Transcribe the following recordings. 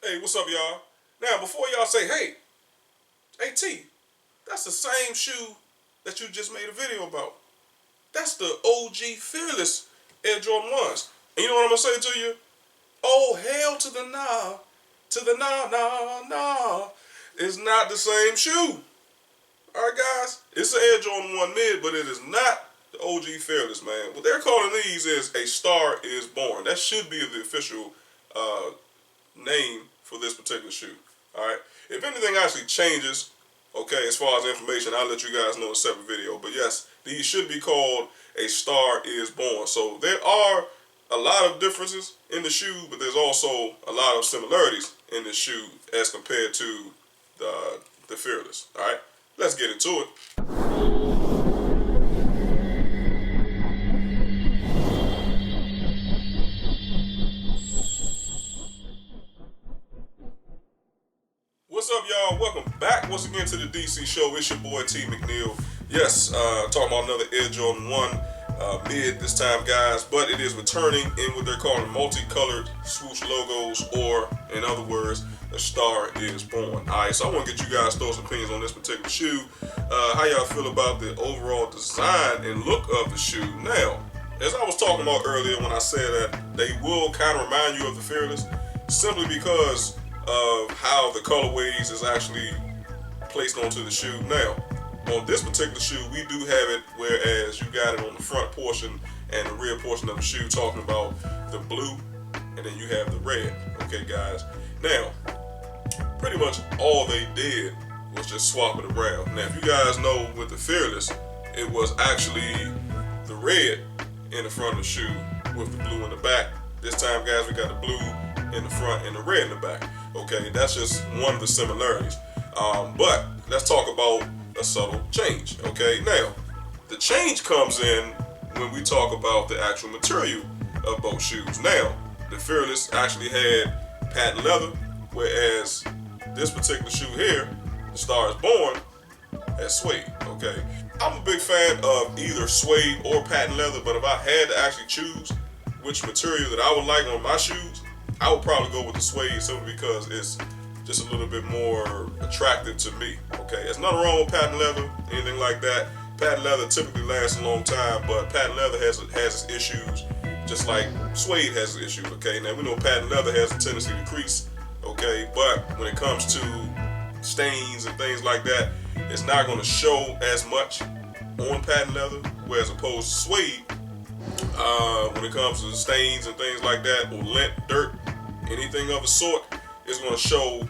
Hey, what's up, y'all? Now, before y'all say, hey T, that's the same shoe that you just made a video about. That's the OG Fearless Air Jordan 1s. And you know what I'm going to say to you? Oh, hell to the nah. To the nah. It's not the same shoe. Alright, guys? It's an Air Jordan 1 mid, but it is not the OG Fearless, man. What they're calling these is A Star Is Born. That should be the official name for this particular shoe. Alright? If anything actually changes, okay, as far as information, I'll let you guys know in a separate video. But yes, these should be called A Star Is Born. So there are a lot of differences in the shoe, but there's also a lot of similarities in the shoe as compared to the Fearless. Alright? Let's get into it. What's up, y'all? Welcome back once again to the DC show. It's your boy T McNeil. Yes, talking about another Air Jordan 1 mid this time, guys, but it is returning in what they're calling multicolored swoosh logos, or in other words, A Star Is Born. Alright, so I want to get you guys' thoughts and opinions on this particular shoe. How y'all feel about the overall design and look of the shoe? Now, as I was talking about earlier when I said that they will kind of remind you of the Fearless, simply because of how the colorways is actually placed onto the shoe. Now, on this particular shoe, we do have it whereas you got it on the front portion and the rear portion of the shoe, talking about the blue, and then you have the red. Okay, guys. Now, pretty much all they did was just swap it around. Now, if you guys know with the Fearless, it was actually the red in the front of the shoe with the blue in the back. This time, guys, we got the blue in the front and the red in the back. Okay, that's just one of the similarities. But let's talk about a subtle change. Okay, now the change comes in when we talk about the actual material of both shoes. Now, the Fearless actually had patent leather, whereas this particular shoe here, the Star Is Born, has suede. Okay, I'm a big fan of either suede or patent leather, but if I had to actually choose which material that I would like on my shoes, I would probably go with the suede, simply because it's just a little bit more attractive to me. Okay, there's nothing wrong with patent leather, anything like that. Patent leather typically lasts a long time, but patent leather has its issues, just like suede has its issues. Okay, now we know patent leather has a tendency to crease. Okay, but when it comes to stains and things like that, it's not going to show as much on patent leather, whereas opposed to suede, when it comes to stains and things like that, or lint, dirt, anything of the sort, it's going to show,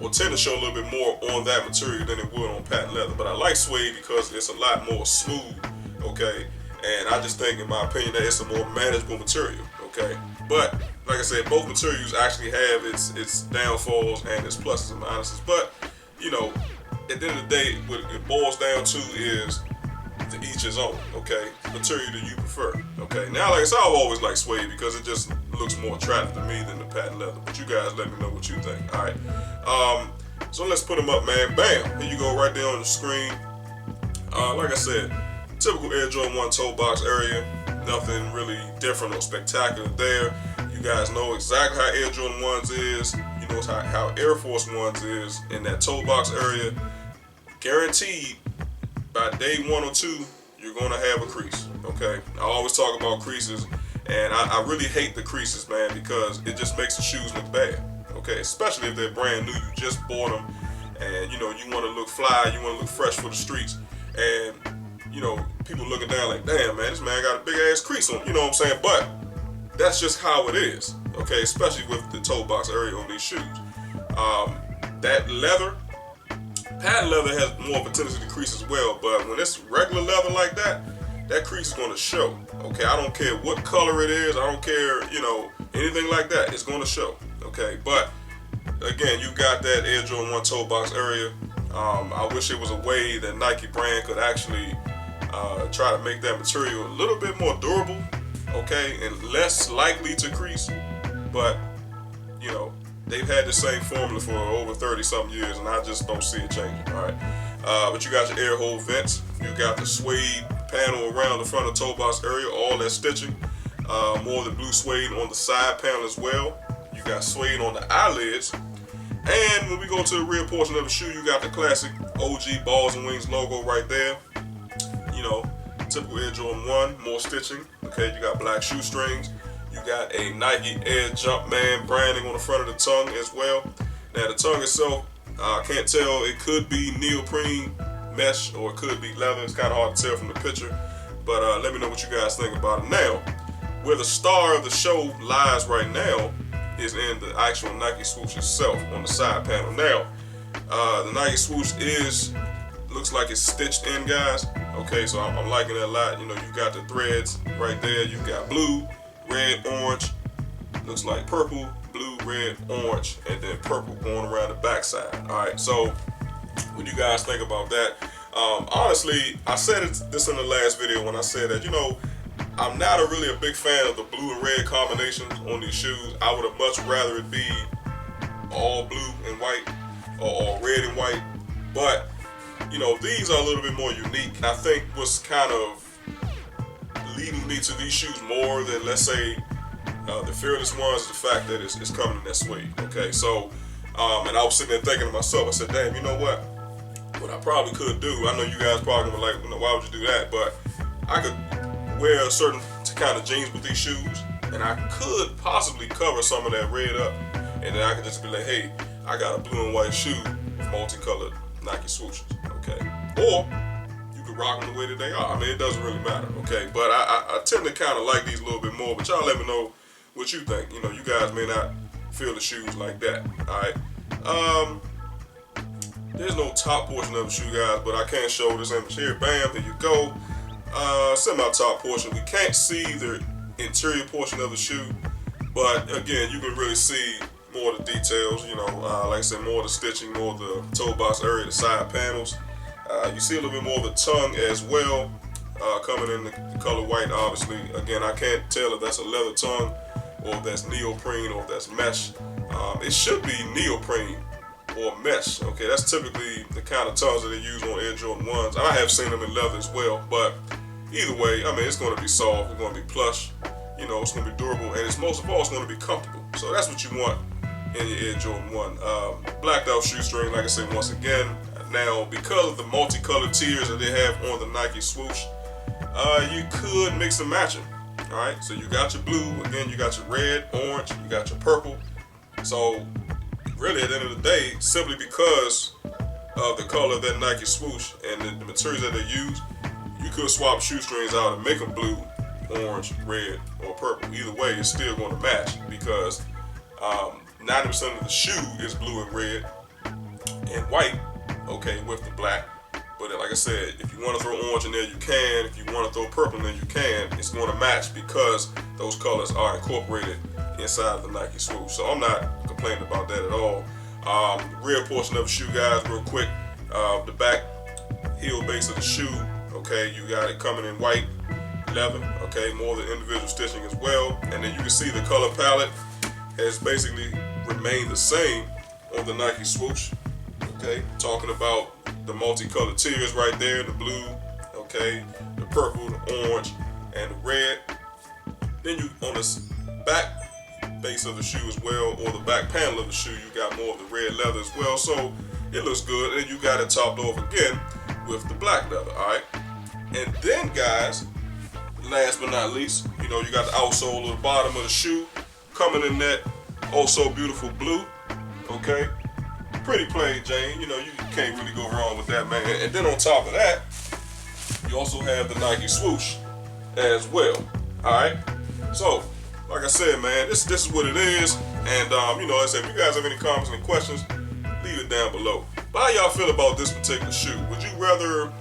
or tend to show a little bit more on that material than it would on patent leather. But I like suede because it's a lot more smooth, okay? And I just think, in my opinion, that it's a more manageable material, okay? But, like I said, both materials actually have its downfalls and its pluses and minuses. But, you know, at the end of the day, what it boils down to is to each his own, okay? Material that you prefer, okay? Now, like I said, I've always liked suede because it just looks more attractive to me than the patent leather. But you guys let me know what you think, all right? So let's put them up, man. Bam! Here you go, right there on the screen. Like I said, typical Air Jordan 1 toe box area. Nothing really different or spectacular there. You guys know exactly how Air Jordan 1s is. You know how Air Force 1s is in that toe box area. Guaranteed, by day 1 or 2, you're going to have a crease, okay? I always talk about creases, and I really hate the creases, man, because it just makes the shoes look bad, okay? Especially if they're brand new, you just bought them, and, you know, you want to look fly, you want to look fresh for the streets, and, you know, people looking down like, damn, man, this man got a big-ass crease on, you know what I'm saying? But that's just how it is, okay? Especially with the toe box area on these shoes. That leather, patent leather has more of a tendency to crease as well, but when it's regular leather like that, that crease is going to show, okay? I don't care what color it is, I don't care, you know, anything like that, it's going to show, okay? But, again, you got that Air Jordan 1 toe box area. I wish it was a way that Nike brand could actually try to make that material a little bit more durable, okay, and less likely to crease, but, you know, they've had the same formula for over 30-something years, and I just don't see it changing, all right? But you got your air hole vents. You got the suede panel around the front of the toe box area, all that stitching. More of the blue suede on the side panel as well. You got suede on the eyelids. And when we go to the rear portion of the shoe, you got the classic OG Balls and Wings logo right there. You know, typical Air Jordan 1, more stitching. Okay, you got black shoestrings. You got a Nike Air Jumpman branding on the front of the tongue as well. Now the tongue itself, I can't tell. It could be neoprene mesh or it could be leather. It's kind of hard to tell from the picture. But let me know what you guys think about it. Now, where the star of the show lies right now is in the actual Nike swoosh itself on the side panel. Now, the Nike swoosh looks like it's stitched in, guys. Okay, so I'm liking it a lot. You know, you got the threads right there. You got blue, red, orange. Looks like purple, blue, red, orange, and then purple going around the backside. All right, so what do you guys think about that? Honestly, I said this in the last video when I said that, you know, I'm not really a big fan of the blue and red combinations on these shoes. I would have much rather it be all blue and white or red and white. But, you know, these are a little bit more unique. I think what's kind of leading me to these shoes more than, let's say, the Fearless ones is the fact that it's coming in that suede. Okay, so, and I was sitting there thinking to myself, I said, damn, you know what I probably could do, I know you guys probably gonna be like, you know, why would you do that? But I could wear a certain kind of jeans with these shoes, and I could possibly cover some of that red up, and then I could just be like, hey, I got a blue and white shoe with multicolored Nike swooshes, okay? Or you could rock them the way that they are. I mean, it doesn't really matter, okay? But I tend to kind of like these a little bit more, but y'all let me know what you think. You know, you guys may not feel the shoes like that, all right? There's no top portion of the shoe, guys, but I can show this image here. Bam, here you go. Semi-top portion. We can't see the interior portion of the shoe, but again, you can really see more of the details. You know, like I said, more of the stitching, more of the toe box area, the side panels. You see a little bit more of the tongue as well, coming in the color white. Obviously, again, I can't tell if that's a leather tongue or if that's neoprene or if that's mesh. It should be neoprene or mesh. Okay, that's typically the kind of tongues that they use on Air Jordan 1s. I have seen them in leather as well, but either way, I mean, it's going to be soft, it's going to be plush, you know, it's going to be durable, and it's most of all, it's going to be comfortable. So that's what you want in your Air Jordan 1. Blacked out shoestring, like I said, once again. Now, because of the multicolored tiers that they have on the Nike swoosh, you could mix and match them. All right, so you got your blue, again, you got your red, orange, you got your purple. So really, at the end of the day, simply because of the color of that Nike swoosh and the materials that they use, you could swap shoestrings out and make them blue, orange, red, or purple. Either way, it's still going to match because 90% of the shoe is blue and red and white, okay, with the black. But like I said, if you want to throw orange in there, you can. If you want to throw purple in there, you can. It's going to match because those colors are incorporated inside of the Nike swoosh. So I'm not complaining about that at all. Rear portion of the shoe, guys, real quick. The back heel base of the shoe, okay, you got it coming in white, leather, okay, more of the individual stitching as well. And then you can see the color palette has basically remained the same on the Nike swoosh, okay, talking about the multicolored tiers right there, the blue, okay, the purple, the orange, and the red. Then you, on the back base of the shoe as well, or the back panel of the shoe, you got more of the red leather as well, so it looks good. And you got it topped off again with the black leather, all right? And then, guys, last but not least, you know, you got the outsole of the bottom of the shoe coming in that oh so beautiful blue, okay? Pretty plain Jane, you know, you can't really go wrong with that, man. And then on top of that, you also have the Nike swoosh as well, all right? So, like I said, man, this is what it is. And, you know, like I said, if you guys have any comments and questions, leave it down below. But how y'all feel about this particular shoe? Would you rather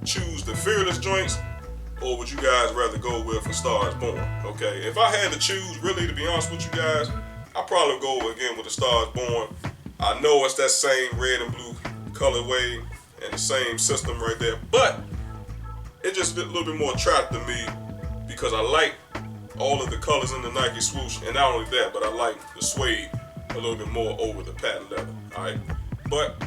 choose the Fearless joints, or would you guys rather go with A Star Is Born? Okay, if I had to choose, really, to be honest with you guys, I'd probably go again with A Star Is Born. I know it's that same red and blue colorway and the same system right there, but it's just a little bit more attractive to me because I like all of the colors in the Nike swoosh, and not only that, but I like the suede a little bit more over the patent leather, alright? But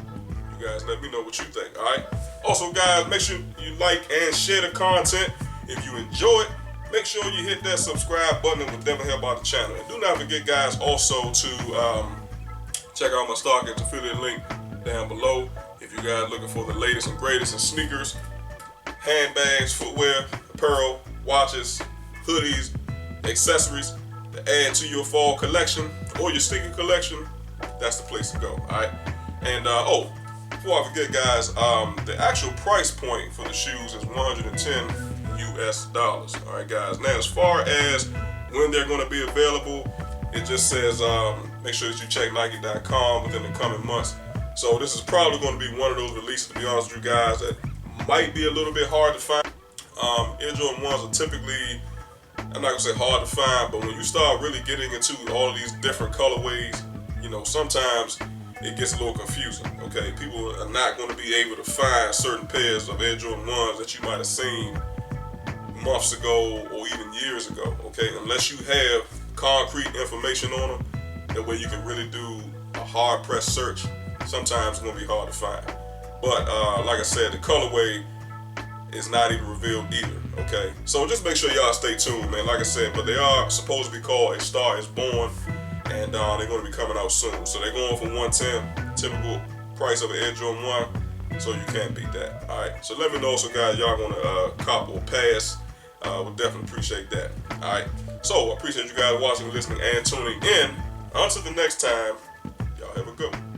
you guys let me know what you think, alright? Also, guys, make sure you like and share the content. If you enjoy it, make sure you hit that subscribe button. It will definitely help out the channel. And do not forget, guys, also to Check out my StockX affiliate link down below if you guys looking for the latest and greatest in sneakers, handbags, footwear, apparel, watches, hoodies, accessories to add to your fall collection or your sneaker collection. That's the place to go. Alright. And before I forget, guys, the actual price point for the shoes is $110 US. Alright, guys. Now, as far as when they're going to be available, it just says make sure that you check Nike.com within the coming months. So this is probably going to be one of those releases, to be honest with you guys, that might be a little bit hard to find. Air Jordan 1s are typically, I'm not going to say hard to find, but when you start really getting into all of these different colorways, you know, sometimes it gets a little confusing, okay? People are not going to be able to find certain pairs of Air Jordan 1s that you might have seen months ago or even years ago, okay? Unless you have concrete information on them, that way you can really do a hard-pressed search. Sometimes it's going to be hard to find. But like I said, the colorway is not even revealed either, okay? So just make sure y'all stay tuned, man. Like I said, but they are supposed to be called A Star Is Born, and they're going to be coming out soon. So they're going for $110, typical price of an Air Jordan 1, so you can't beat that. All right, so let me know, so guys, y'all going to cop or pass. Would definitely appreciate that. All right, so I appreciate you guys watching, listening, and tuning in. Until the next time, y'all have a good one.